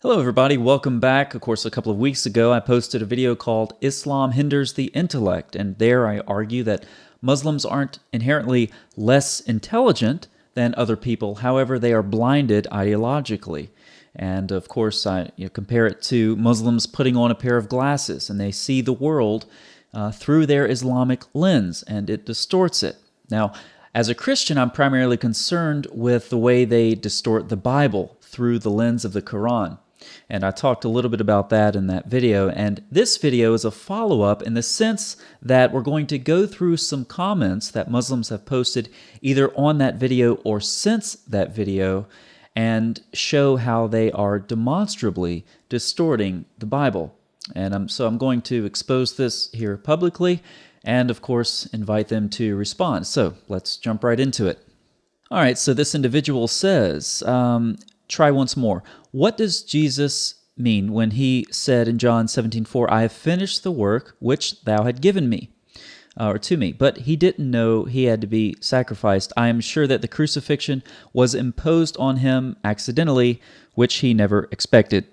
Hello everybody, welcome back. Of course, a couple of weeks ago I posted a video called Islam Hinders the Intellect, and there I argue that Muslims aren't inherently less intelligent than other people, however they are blinded ideologically. And of course I compare it to Muslims putting on a pair of glasses and they see the world through their Islamic lens and it distorts it. Now, as a Christian, I'm primarily concerned with the way they distort the Bible through the lens of the Quran. And I talked a little bit about that in that video, and this video is a follow-up in the sense that we're going to go through some comments that Muslims have posted either on that video or since that video and show how they are demonstrably distorting the Bible. And so I'm going to expose this here publicly and, of course, invite them to respond. So let's jump right into it. All right, so this individual says, try once more. What does Jesus mean when he said in John 17:4, I have finished the work which thou had given me, or to me, but he didn't know he had to be sacrificed. I am sure that the crucifixion was imposed on him accidentally, which he never expected.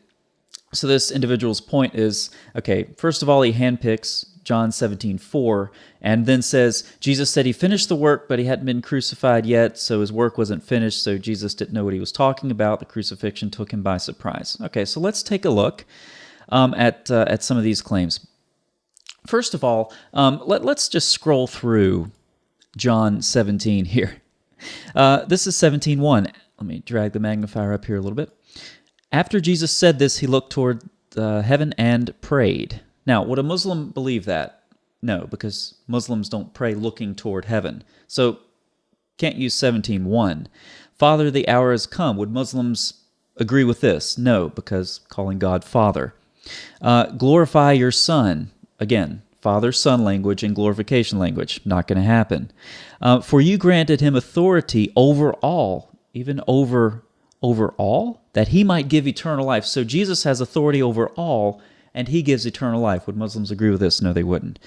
So this individual's point is, okay, first of all, he handpicks John 17:4, and then says, Jesus said he finished the work, but he hadn't been crucified yet, so his work wasn't finished, so Jesus didn't know what he was talking about. The crucifixion took him by surprise. Okay, so let's take a look at some of these claims. First of all, let's just scroll through John 17 here. This is 17:1. Let me drag the magnifier up here a little bit. After Jesus said this, he looked toward heaven and prayed. Now, would a Muslim believe that? No, because Muslims don't pray looking toward heaven. So, can't use 17:1. Father, the hour has come. Would Muslims agree with this? No, because calling God Father. Glorify your Son. Again, Father-Son language and glorification language. Not going to happen. For you granted him authority over all, even over all, that he might give eternal life. So Jesus has authority over all, and he gives eternal life. Would Muslims agree with this? No, they wouldn't.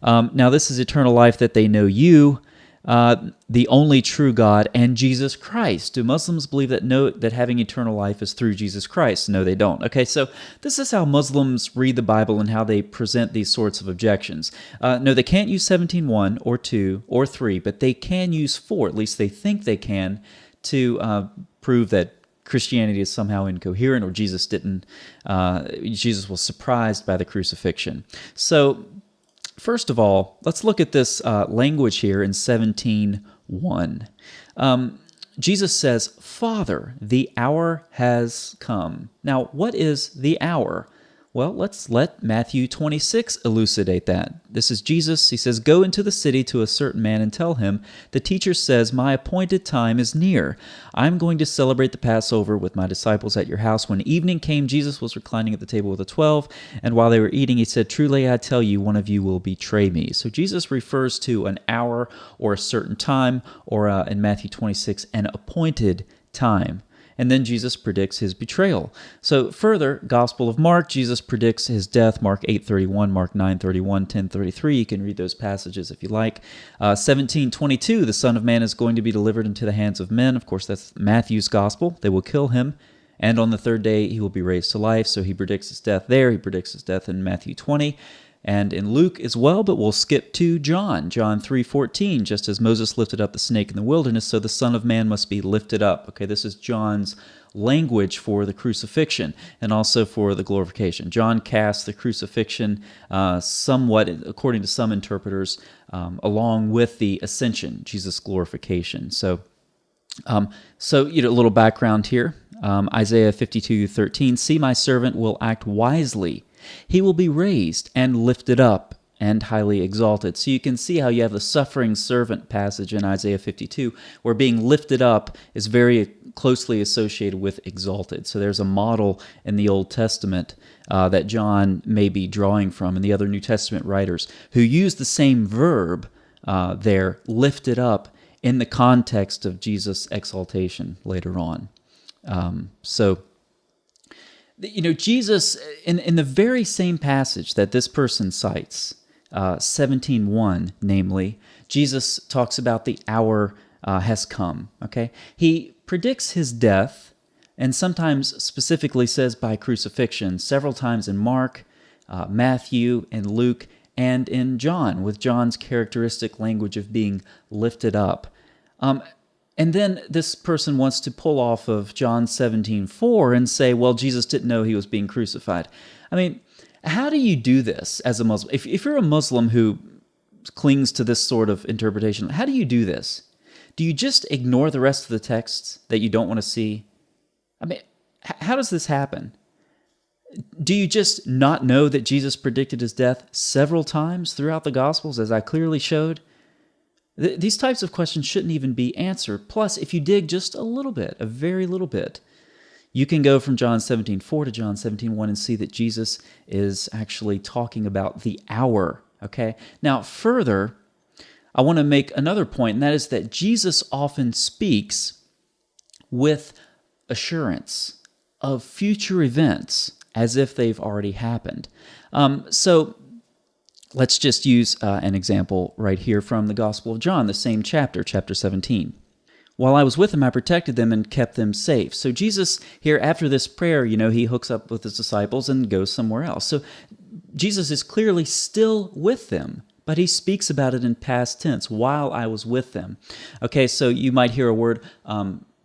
Now, this is eternal life, that they know you, the only true God, and Jesus Christ. Do Muslims believe that having eternal life is through Jesus Christ? No, they don't. Okay, so this is how Muslims read the Bible and how they present these sorts of objections. No, they can't use 17:1 or 2 or 3, but they can use 4, at least they think they can, to prove that Christianity is somehow incoherent, or Jesus was surprised by the crucifixion. So, first of all, let's look at this language here in 17:1. Jesus says, Father, the hour has come. Now, what is the hour? Well, let's let Matthew 26 elucidate that. This is Jesus. He says, Go into the city to a certain man and tell him, the teacher says, my appointed time is near. I'm going to celebrate the Passover with my disciples at your house. When evening came, Jesus was reclining at the table with the 12, and while they were eating, he said, Truly I tell you, one of you will betray me. So Jesus refers to an hour or a certain time, or in Matthew 26, an appointed time. And then Jesus predicts his betrayal. So further, Gospel of Mark, Jesus predicts his death, Mark 8:31, Mark 9:31, 10:33. You can read those passages if you like. 17:22, the Son of Man is going to be delivered into the hands of men. Of course, that's Matthew's Gospel. They will kill him, and on the third day he will be raised to life. So he predicts his death there. He predicts his death in Matthew 20. And in Luke as well, but we'll skip to John 3:14. Just as Moses lifted up the snake in the wilderness, so the Son of Man must be lifted up. Okay, this is John's language for the crucifixion and also for the glorification. John casts the crucifixion somewhat, according to some interpreters, along with the ascension, Jesus' glorification. So a little background here. Isaiah 52:13. See, my servant will act wisely. He will be raised and lifted up and highly exalted. So you can see how you have the suffering servant passage in Isaiah 52, where being lifted up is very closely associated with exalted. So there's a model in the Old Testament that John may be drawing from, and the other New Testament writers, who use the same verb there, lifted up, in the context of Jesus' exaltation later on. Jesus, in the very same passage that this person cites, 17:1, namely, Jesus talks about the hour has come, okay? He predicts his death and sometimes specifically says by crucifixion, several times in Mark, Matthew, and Luke, and in John, with John's characteristic language of being lifted up. And then this person wants to pull off of John 17:4 and say, well, Jesus didn't know he was being crucified. I mean, how do you do this as a Muslim? If you're a Muslim who clings to this sort of interpretation, how do you do this? Do you just ignore the rest of the texts that you don't want to see? I mean, how does this happen? Do you just not know that Jesus predicted his death several times throughout the Gospels, as I clearly showed? These types of questions shouldn't even be answered. Plus, if you dig just a little bit, a very little bit, you can go from John 17:4 to John 17:1 and see that Jesus is actually talking about the hour, okay? Now, further, I want to make another point, and that is that Jesus often speaks with assurance of future events as if they've already happened. So let's just use an example right here from the Gospel of John, the same chapter, chapter 17. While I was with them, I protected them and kept them safe. So Jesus here, after this prayer, he hooks up with his disciples and goes somewhere else. So Jesus is clearly still with them, but he speaks about it in past tense, while I was with them. Okay, so you might hear a word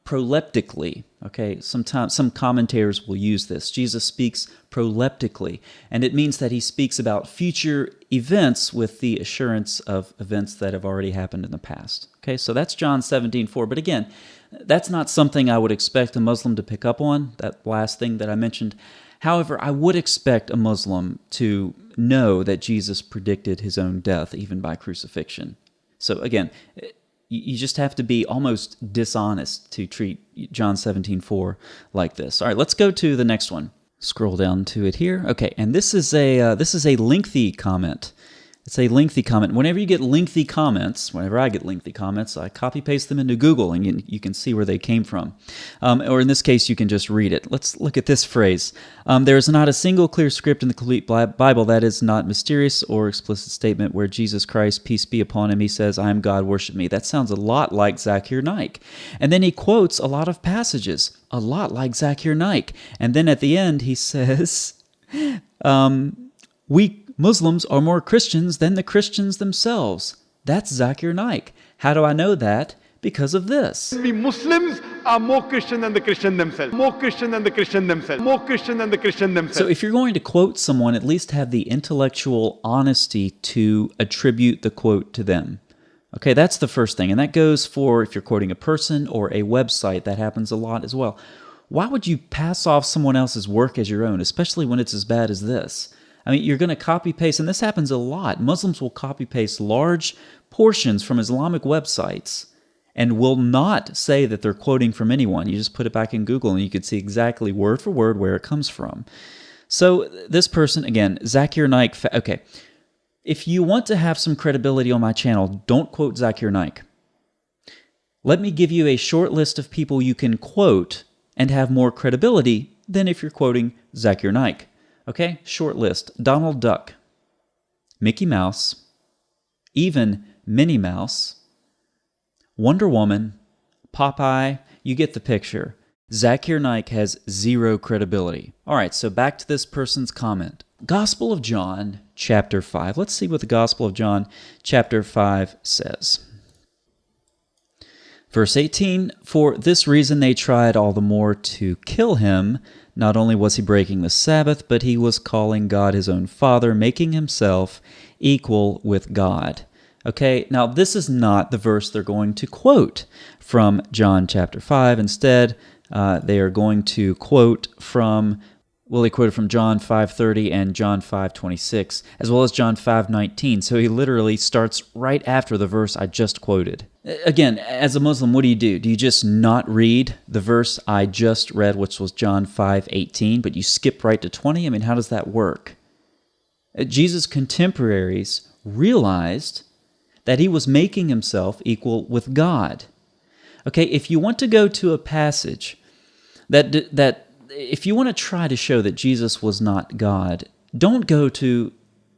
proleptically. Okay, sometimes some commentators will use this. Jesus speaks proleptically, and it means that he speaks about future events with the assurance of events that have already happened in the past. Okay, so that's John 17:4. But again, that's not something I would expect a Muslim to pick up on, that last thing that I mentioned. However, I would expect a Muslim to know that Jesus predicted his own death, even by crucifixion. So again, you just have to be almost dishonest to treat John 17:4 like this. All right, let's go to the next one. Scroll down to it here. Okay, and this is a lengthy comment. It's a lengthy comment. Whenever you get lengthy comments, whenever I get lengthy comments, I copy-paste them into Google, and you can see where they came from. Or in this case, you can just read it. Let's look at this phrase. There is not a single clear script in the complete Bible that is not mysterious or explicit statement where Jesus Christ, peace be upon him, he says, I am God, worship me. That sounds a lot like Zakir Naik. And then he quotes a lot of passages, a lot like Zakir Naik. And then at the end, he says, we Muslims are more Christians than the Christians themselves. That's Zakir Naik. How do I know that? Because of this. We Muslims are more Christian than the Christian themselves. More Christian than the Christian themselves. More Christian than the Christian themselves. So if you're going to quote someone, at least have the intellectual honesty to attribute the quote to them. Okay, that's the first thing. And that goes for if you're quoting a person or a website. That happens a lot as well. Why would you pass off someone else's work as your own, especially when it's as bad as this? I mean, you're going to copy-paste, and this happens a lot. Muslims will copy-paste large portions from Islamic websites and will not say that they're quoting from anyone. You just put it back in Google, and you can see exactly word for word where it comes from. So this person, again, Zakir Naik, okay, if you want to have some credibility on my channel, don't quote Zakir Naik. Let me give you a short list of people you can quote and have more credibility than if you're quoting Zakir Naik. Okay, short list. Donald Duck, Mickey Mouse, even Minnie Mouse, Wonder Woman, Popeye, you get the picture. Zakir Naik has zero credibility. All right, so back to this person's comment. Gospel of John, chapter 5. Let's see what the Gospel of John, chapter 5 says. Verse 18, for this reason they tried all the more to kill him. Not only was he breaking the Sabbath, but he was calling God his own Father, making himself equal with God. Okay, now this is not the verse they're going to quote from John chapter 5. Instead, they are going to quote from, well, he quoted from John 5:30 and John 5:26, as well as John 5:19. So he literally starts right after the verse I just quoted. Again, as a Muslim, what do? Do you just not read the verse I just read, which was John 5:18, but you skip right to 20? I mean, how does that work? Jesus' contemporaries realized that he was making himself equal with God. Okay, if you want to go to a passage that if you want to try to show that Jesus was not God, don't go to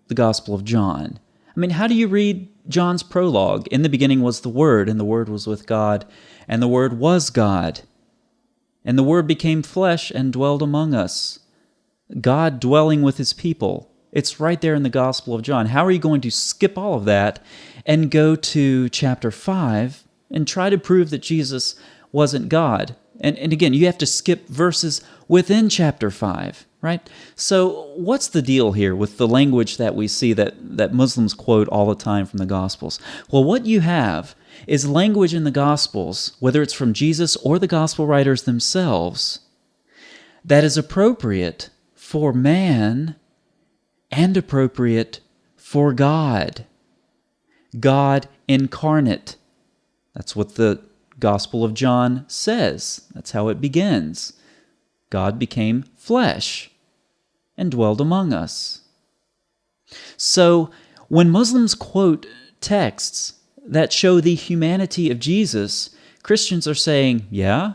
the Gospel of John. I mean, how do you read John's prologue? In the beginning was the Word, and the Word was with God, and the Word was God. And the Word became flesh and dwelled among us. God dwelling with his people. It's right there in the Gospel of John. How are you going to skip all of that and go to chapter 5 and try to prove that Jesus wasn't God? And again, you have to skip verses within chapter 5, right? So what's the deal here with the language that we see that Muslims quote all the time from the Gospels? Well, what you have is language in the Gospels, whether it's from Jesus or the Gospel writers themselves, that is appropriate for man and appropriate for God. God incarnate. That's what the Gospel of John says. That's how it begins. God became flesh and dwelled among us. So when Muslims quote texts that show the humanity of Jesus, Christians are saying, yeah,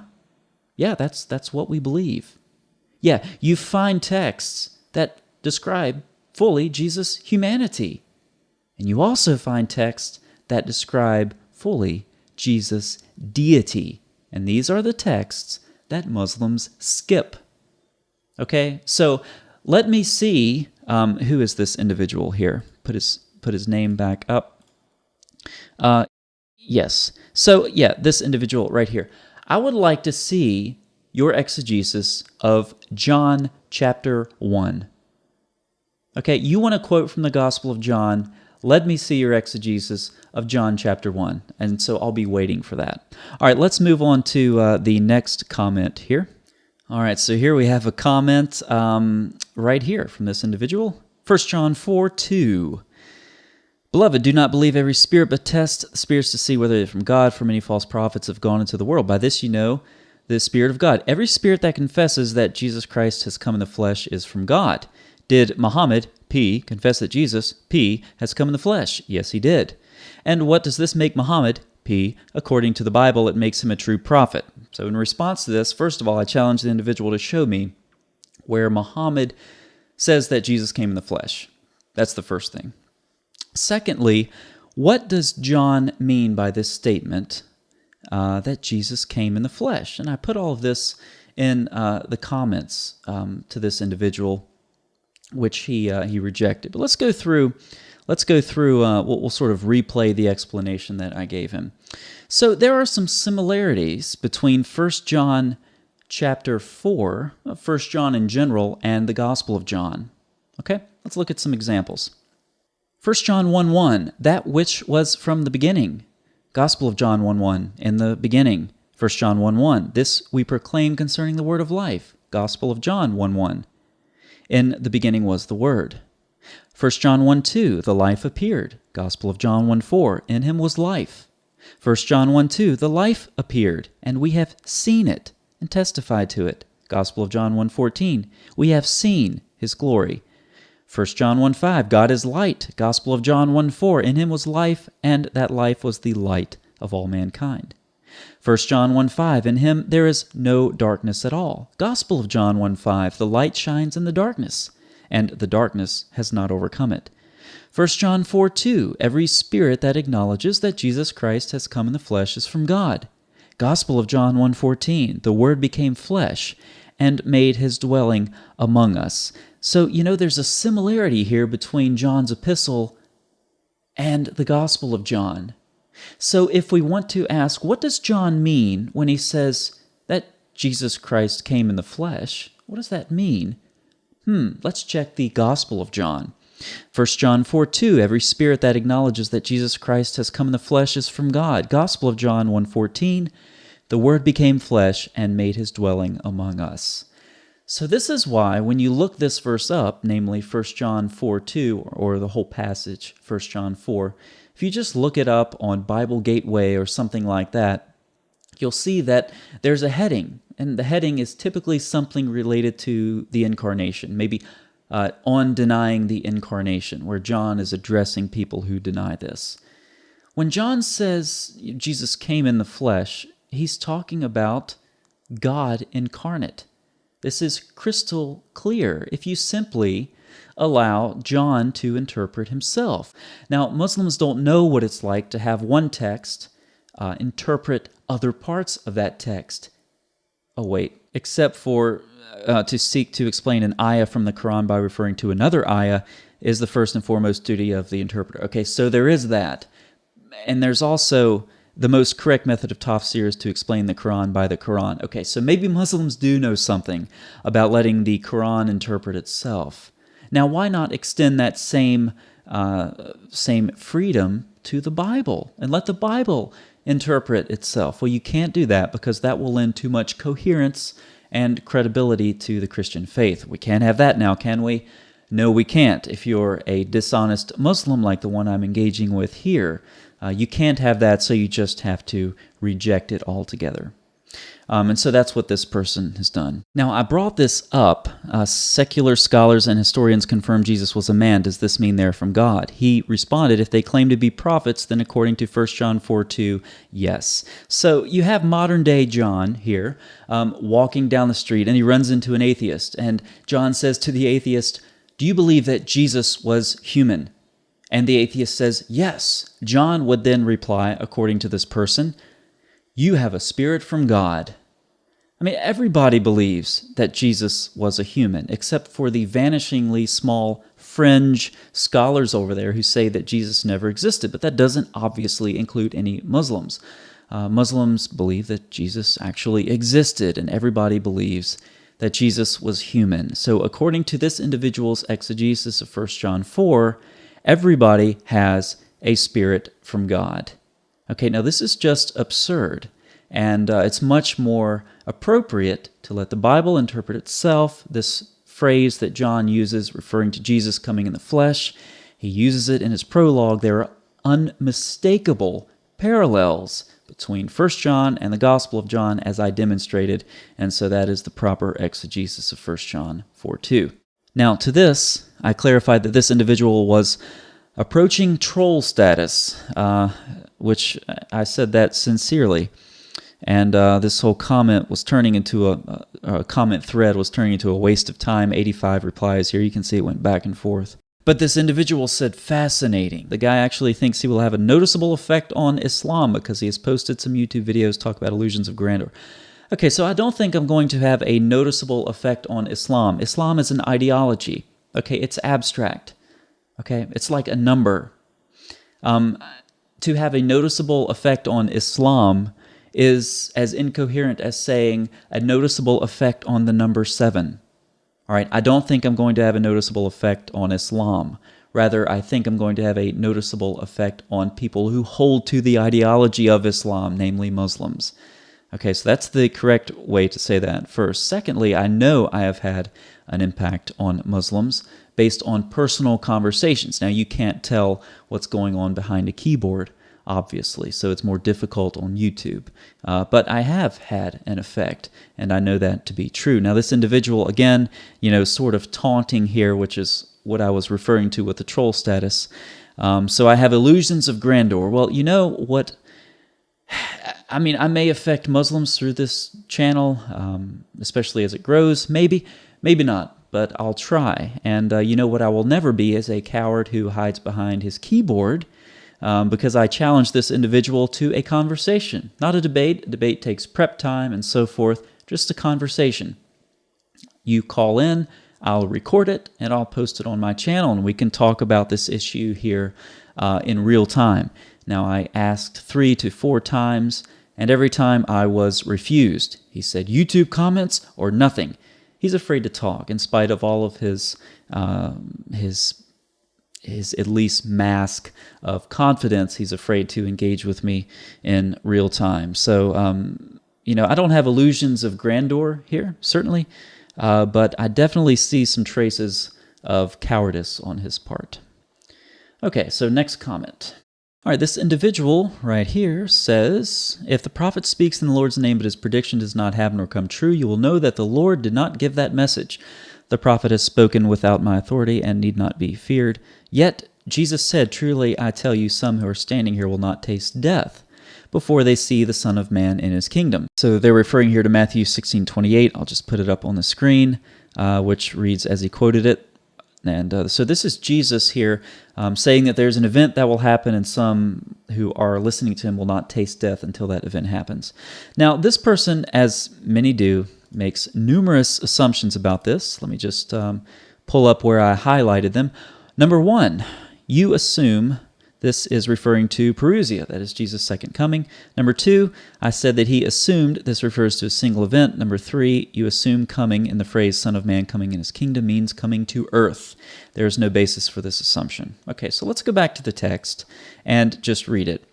that's what we believe. Yeah, you find texts that describe fully Jesus' humanity. And you also find texts that describe fully Jesus' deity. And these are the texts that Muslims skip. Okay, so let me see, who is this individual here? Put his name back up. Yes. So, yeah, this individual right here. I would like to see your exegesis of John chapter 1. Okay, you want to quote from the Gospel of John. Let me see your exegesis of John chapter 1. And so I'll be waiting for that. All right, let's move on to the next comment here. All right, so here we have a comment right here from this individual. 1 John 4:2. Beloved, do not believe every spirit, but test the spirits to see whether they're from God, for many false prophets have gone into the world. By this you know the Spirit of God. Every spirit that confesses that Jesus Christ has come in the flesh is from God. Did Muhammad, P, confess that Jesus, P, has come in the flesh? Yes, he did. And what does this make Muhammad, P? According to the Bible, it makes him a true prophet. So in response to this, first of all, I challenge the individual to show me where Muhammad says that Jesus came in the flesh. That's the first thing. Secondly, what does John mean by this statement that Jesus came in the flesh? And I put all of this in the comments to this individual, which he rejected. But let's go through. We'll sort of replay the explanation that I gave him. So there are some similarities between 1 John chapter 4, 1 John in general, and the Gospel of John. Okay, let's look at some examples. 1 John 1:1, that which was from the beginning. Gospel of John 1:1, in the beginning. 1 John 1:1, this we proclaim concerning the word of life. Gospel of John 1:1, in the beginning was the Word. 1 John 1:2, the life appeared. Gospel of John 1:4, in him was life. 1 John 1:2, the life appeared, and we have seen it and testified to it. Gospel of John 1:14, we have seen his glory. 1 John 1:5, God is light. Gospel of John 1:4, in him was life, and that life was the light of all mankind. 1 John 1:5, in him there is no darkness at all. Gospel of John 1:5, the light shines in the darkness, and the darkness has not overcome it. 1 John 4:2, every spirit that acknowledges that Jesus Christ has come in the flesh is from God. Gospel of John 1:14, the Word became flesh and made his dwelling among us. So, there's a similarity here between John's epistle and the Gospel of John. So if we want to ask, what does John mean when he says that Jesus Christ came in the flesh? What does that mean? Let's check the Gospel of John. 1 John 4:2, every spirit that acknowledges that Jesus Christ has come in the flesh is from God. Gospel of John 1:14, the Word became flesh and made his dwelling among us. So this is why when you look this verse up, namely 1 John 4:2, or the whole passage, 1 John 4, if you just look it up on Bible Gateway or something like that, you'll see that there's a heading, and the heading is typically something related to the incarnation, maybe on denying the incarnation, where John is addressing people who deny this. When John says Jesus came in the flesh, he's talking about God incarnate. This is crystal clear if you simply allow John to interpret himself. Now, Muslims don't know what it's like to have one text interpret other parts of that text. Oh, wait. Except for to seek to explain an ayah from the Quran by referring to another ayah is the first and foremost duty of the interpreter. Okay, so there is that. And there's also the most correct method of tafsir is to explain the Quran by the Quran. Okay, so maybe Muslims do know something about letting the Quran interpret itself. Now, why not extend that same freedom to the Bible and let the Bible interpret itself? Well, you can't do that because that will lend too much coherence and credibility to the Christian faith. We can't have that now, can we? No, we can't. If you're a dishonest Muslim like the one I'm engaging with here, you can't have that, so you just have to reject it altogether. And so that's what this person has done. Now, I brought this up. Secular scholars and historians confirm Jesus was a man. Does this mean they're from God? He responded, if they claim to be prophets, then according to 1 John 4:2, yes. So you have modern-day John here walking down the street, and he runs into an atheist. And John says to the atheist, do you believe that Jesus was human? And the atheist says, yes. John would then reply, according to this person, you have a spirit from God. I mean, everybody believes that Jesus was a human, except for the vanishingly small fringe scholars over there who say that Jesus never existed. But that doesn't obviously include any Muslims. Muslims believe that Jesus actually existed, and everybody believes that Jesus was human. So according to this individual's exegesis of 1 John 4, everybody has a spirit from God. Okay, now this is just absurd, and it's much more appropriate to let the Bible interpret itself. This phrase that John uses referring to Jesus coming in the flesh, he uses it in his prologue. There are unmistakable parallels between 1 John and the Gospel of John, as I demonstrated, and so that is the proper exegesis of 1 John 4:2. Now, to this, I clarified that this individual was approaching troll status, which I said that sincerely, and this whole comment was turning into a comment thread was turning into a waste of time. 85 replies here. You can see it went back and forth. But this individual said, fascinating. The guy actually thinks he will have a noticeable effect on Islam because he has posted some YouTube videos talk about illusions of grandeur. Okay, so I don't think I'm going to have a noticeable effect on Islam. Islam is an ideology. Okay, it's abstract. Okay, it's like a number. To have a noticeable effect on Islam is as incoherent as saying a noticeable effect on the number 7. All right, I don't think I'm going to have a noticeable effect on Islam. Rather, I think I'm going to have a noticeable effect on people who hold to the ideology of Islam, namely Muslims. Okay, so that's the correct way to say that first. Secondly, I know I have had an impact on Muslims based on personal conversations. Now, you can't tell what's going on behind a keyboard, obviously, so it's more difficult on YouTube. But I have had an effect, and I know that to be true. Now, this individual, again, sort of taunting here, which is what I was referring to with the troll status. So I have illusions of grandeur. Well, you know what? I mean, I may affect Muslims through this channel, especially as it grows. Maybe not, but I'll try. And you know what I will never be is a coward who hides behind his keyboard, because I challenge this individual to a conversation, not a debate. A debate takes prep time and so forth, just a conversation. You call in, I'll record it, and I'll post it on my channel, and we can talk about this issue here in real time. Now, I asked 3 to 4 times, and every time I was refused. He said, YouTube comments or nothing. He's afraid to talk, in spite of all of his at least mask of confidence. He's afraid to engage with me in real time. So, I don't have illusions of grandeur here, certainly, but I definitely see some traces of cowardice on his part. Okay, so next comment. All right, this individual right here says, if the prophet speaks in the Lord's name but his prediction does not happen or come true, you will know that the Lord did not give that message. The prophet has spoken without my authority and need not be feared. Yet Jesus said, truly I tell you, some who are standing here will not taste death before they see the Son of Man in his kingdom. So they're referring here to Matthew 16:28. I'll just put it up on the screen, which reads as he quoted it. And so this is Jesus here saying that there's an event that will happen, and some who are listening to him will not taste death until that event happens. Now, this person, as many do, makes numerous assumptions about this. Let me just pull up where I highlighted them. Number one, you assume this is referring to Parousia, that is Jesus' second coming. Number two, I said that he assumed this refers to a single event. Number three, you assume coming in the phrase Son of Man coming in his kingdom means coming to earth. There is no basis for this assumption. Okay, so let's go back to the text and just read it.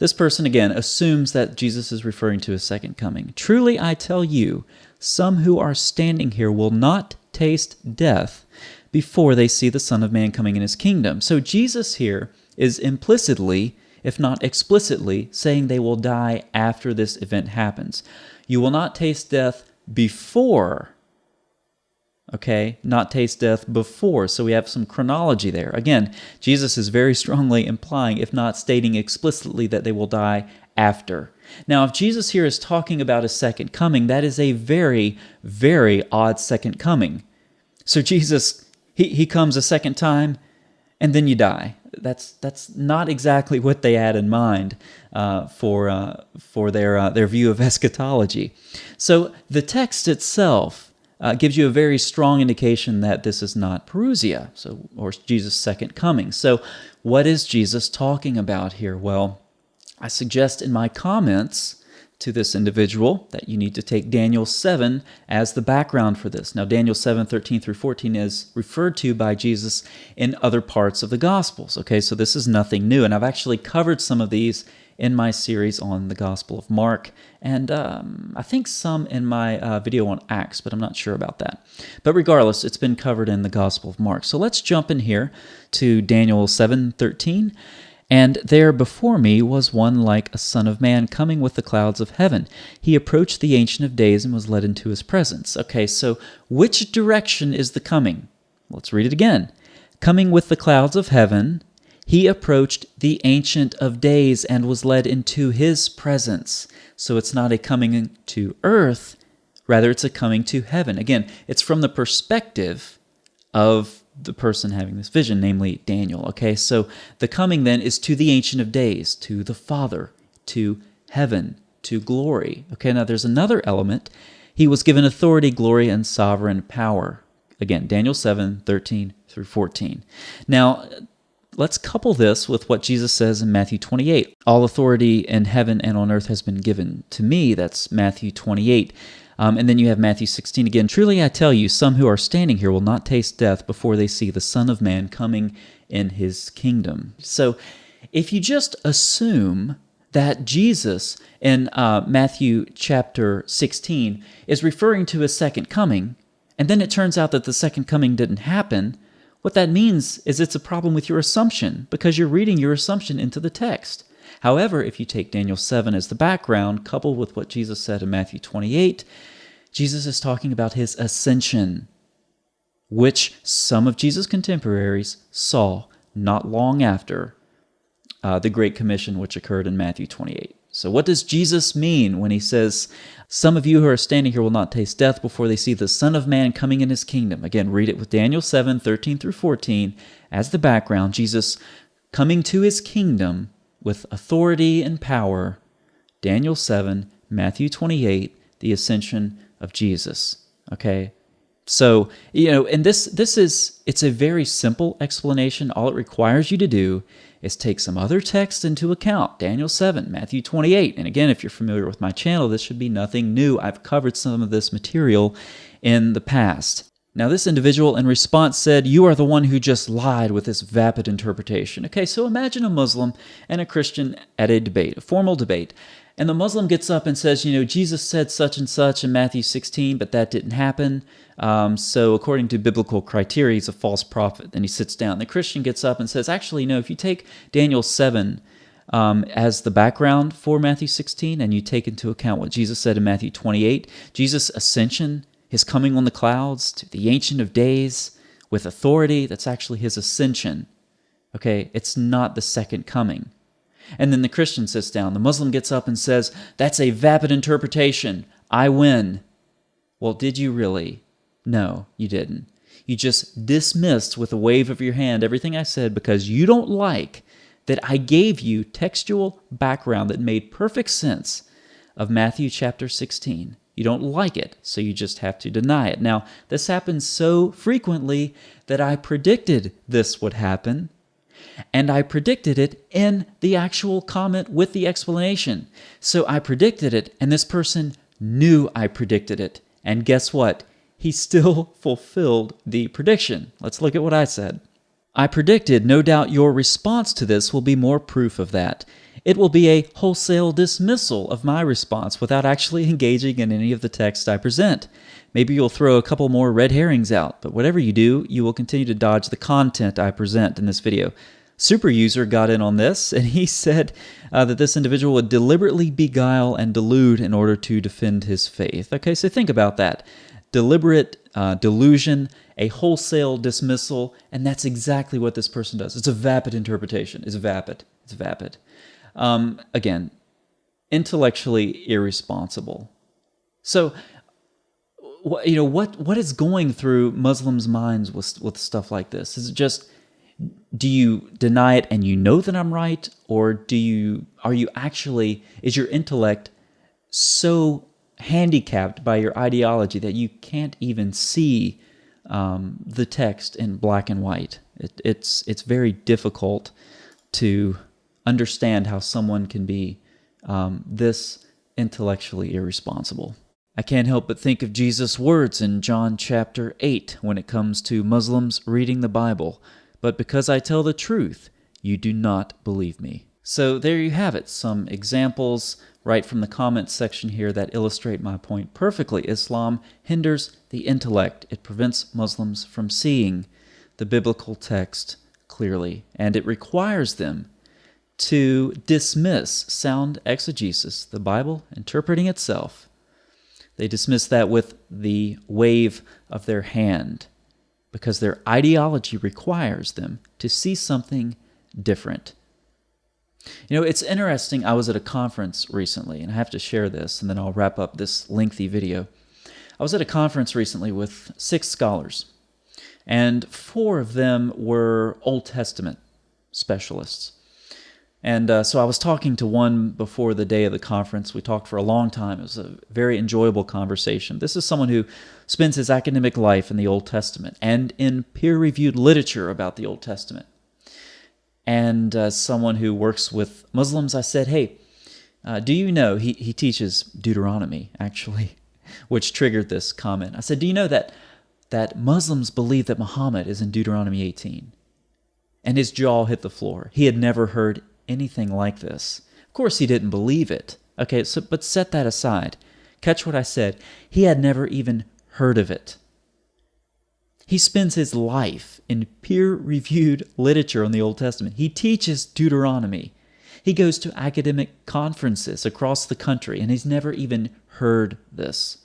This person, again, assumes that Jesus is referring to his second coming. Truly, I tell you, some who are standing here will not taste death before they see the Son of Man coming in his kingdom. So Jesus here is implicitly, if not explicitly, saying they will die after this event happens. You will not taste death before, okay? Not taste death before. So we have some chronology there. Again, Jesus is very strongly implying, if not stating explicitly, that they will die after. Now, if Jesus here is talking about his second coming, that is a very, very odd second coming. So Jesus, he comes a second time, and then you die. That's not exactly what they had in mind for their view of eschatology. So the text itself gives you a very strong indication that this is not Parousia, or Jesus' second coming. So what is Jesus talking about here? Well, I suggest in my comments to this individual that you need to take Daniel 7 as the background for this. Now, Daniel 7, 13 through 14 is referred to by Jesus in other parts of the Gospels. Okay, so this is nothing new, and I've actually covered some of these in my series on the Gospel of Mark, and I think some in my video on Acts, but I'm not sure about that. But regardless, it's been covered in the Gospel of Mark. So let's jump in here to Daniel 7, 13. And there before me was one like a son of man coming with the clouds of heaven. He approached the Ancient of Days and was led into his presence. Okay, so which direction is the coming? Let's read it again. Coming with the clouds of heaven, he approached the Ancient of Days and was led into his presence. So it's not a coming to earth, rather it's a coming to heaven. Again, it's from the perspective of the person having this vision, namely Daniel. Okay, so the coming then is to the Ancient of Days, to the Father, to heaven, to glory. Okay, now there's another element. He was given authority, glory, and sovereign power. Again, Daniel 7, 13 through 14. Now, let's couple this with what Jesus says in Matthew 28. All authority in heaven and on earth has been given to me. That's Matthew 28. And then you have Matthew 16 again. Truly I tell you, some who are standing here will not taste death before they see the Son of Man coming in his kingdom. So if you just assume that Jesus in Matthew chapter 16 is referring to his second coming, and then it turns out that the second coming didn't happen, what that means is it's a problem with your assumption, because you're reading your assumption into the text. However, if you take Daniel 7 as the background, coupled with what Jesus said in Matthew 28, Jesus is talking about his ascension, which some of Jesus' contemporaries saw not long after the Great Commission, which occurred in Matthew 28. So what does Jesus mean when he says, some of you who are standing here will not taste death before they see the Son of Man coming in his kingdom? Again, read it with Daniel 7, 13 through 14 as the background. Jesus coming to his kingdom with authority and power. Daniel 7, Matthew 28, the ascension of Jesus. Okay? So, and it's a very simple explanation. All it requires you to do is take some other text into account. Daniel 7, Matthew 28. And again, if you're familiar with my channel, this should be nothing new. I've covered some of this material in the past. Now, this individual in response said, you are the one who just lied with this vapid interpretation. Okay, so imagine a Muslim and a Christian at a debate, a formal debate. And the Muslim gets up and says, Jesus said such and such in Matthew 16, but that didn't happen. So according to biblical criteria, he's a false prophet. Then he sits down. The Christian gets up and says, actually, no, if you take Daniel 7 as the background for Matthew 16, and you take into account what Jesus said in Matthew 28, Jesus' ascension, his coming on the clouds to the Ancient of Days with authority, that's actually his ascension. Okay, it's not the second coming. And then the Christian sits down. The Muslim gets up and says, that's a vapid interpretation. I win. Well, did you really? No, you didn't. You just dismissed with a wave of your hand everything I said because you don't like that I gave you textual background that made perfect sense of Matthew chapter 16. You don't like it, so you just have to deny it. Now, this happens so frequently that I predicted this would happen, and I predicted it in the actual comment with the explanation. So I predicted it, and this person knew I predicted it. And guess what? He still fulfilled the prediction. Let's look at what I said. I predicted, no doubt your response to this will be more proof of that. It will be a wholesale dismissal of my response without actually engaging in any of the text I present. Maybe you'll throw a couple more red herrings out, but whatever you do, you will continue to dodge the content I present in this video. Super User got in on this, and he said that this individual would deliberately beguile and delude in order to defend his faith. Okay, so think about that. Deliberate delusion, a wholesale dismissal, and that's exactly what this person does. It's a vapid interpretation. It's vapid. It's vapid. Again, intellectually irresponsible. So, what is going through Muslims' minds with stuff like this? Is it just, do you deny it and you know that I'm right, or is your intellect so handicapped by your ideology that you can't even see the text in black and white? It's very difficult to understand how someone can be this intellectually irresponsible. I can't help but think of Jesus' words in John chapter 8 when it comes to Muslims reading the Bible. But because I tell the truth, you do not believe me. So there you have it, some examples right from the comments section here that illustrate my point perfectly. Islam hinders the intellect. It prevents Muslims from seeing the biblical text clearly, and it requires them to dismiss sound exegesis, the Bible interpreting itself. They dismiss that with the wave of their hand because their ideology requires them to see something different. It's interesting. I was at a conference recently, and I have to share this, and then I'll wrap up this lengthy video. I was at a conference recently with 6 scholars, and 4 of them were Old Testament specialists. And so I was talking to one before the day of the conference. We talked for a long time. It was a very enjoyable conversation. This is someone who spends his academic life in the Old Testament and in peer-reviewed literature about the Old Testament. And someone who works with Muslims, I said, hey, do you know, he teaches Deuteronomy, actually, which triggered this comment. I said, do you know that Muslims believe that Muhammad is in Deuteronomy 18? And his jaw hit the floor. He had never heard anything like this. Of course, he didn't believe it. Okay, but set that aside. Catch what I said. He had never even heard of it. He spends his life in peer-reviewed literature on the Old Testament. He teaches Deuteronomy. He goes to academic conferences across the country, and he's never even heard this,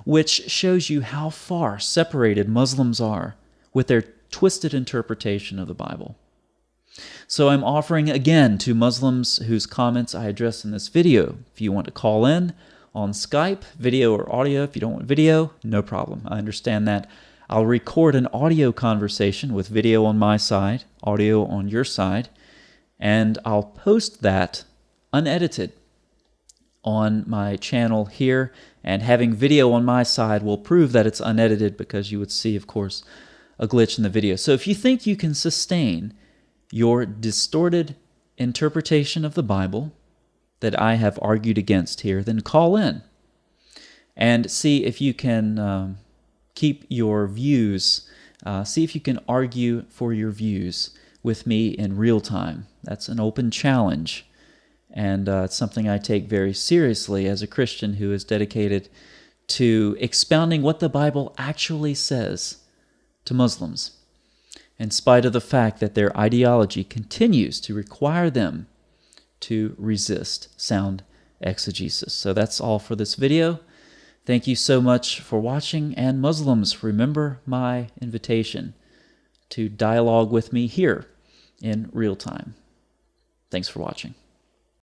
which shows you how far separated Muslims are with their twisted interpretation of the Bible. So I'm offering again to Muslims whose comments I address in this video. If you want to call in on Skype, video or audio, if you don't want video, no problem. I understand that. I'll record an audio conversation with video on my side, audio on your side, and I'll post that unedited on my channel here, and having video on my side will prove that it's unedited because you would see, of course, a glitch in the video. So if you think you can sustain your distorted interpretation of the Bible that I have argued against here, then call in and see if you can keep your views, see if you can argue for your views with me in real time. That's an open challenge, and it's something I take very seriously as a Christian who is dedicated to expounding what the Bible actually says to Muslims, in spite of the fact that their ideology continues to require them to resist sound exegesis. So that's all for this video. Thank you so much for watching, and Muslims, remember my invitation to dialogue with me here in real time. Thanks for watching.